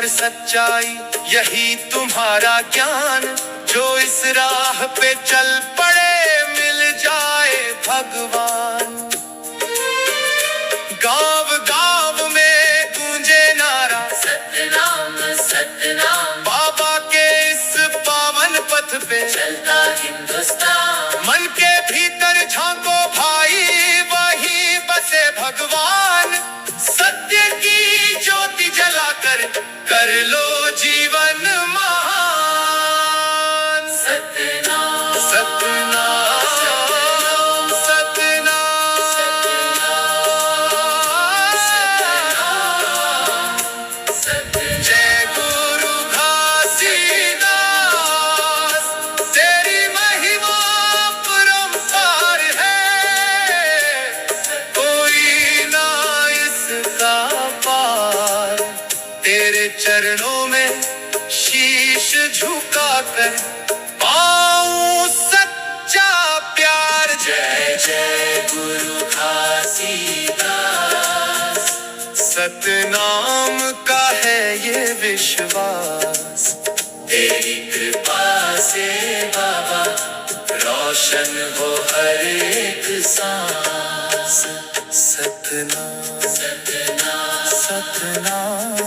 सच्चाई, यही तुम्हारा ज्ञान। जो इस राह पे चल पड़े मिल जाए भगवान। गांव गांव में गूंजे नारा सतनाम सतनाम, बाबा के इस पावन पथ पे चलता हिंदुस्तान। मन के भीतर झांको भाई, वहीं बसे भगवान। सत्य की ज्योति जलाकर कर लो जीवन महान। सतनाम सतनाम सतनाम, जय गुरु घासीदास, तेरी महिमा परंपार है। कोई ना इसका पार, तेरे चरणों में शीश झुकाकर पाऊं सच्चा प्यार। जय जय गुरु घासीदास, सतनाम का है ये विश्वास। तेरी कृपा से बाबा रोशन हो हर एक सांस। सतनाम सतनाम सतनाम।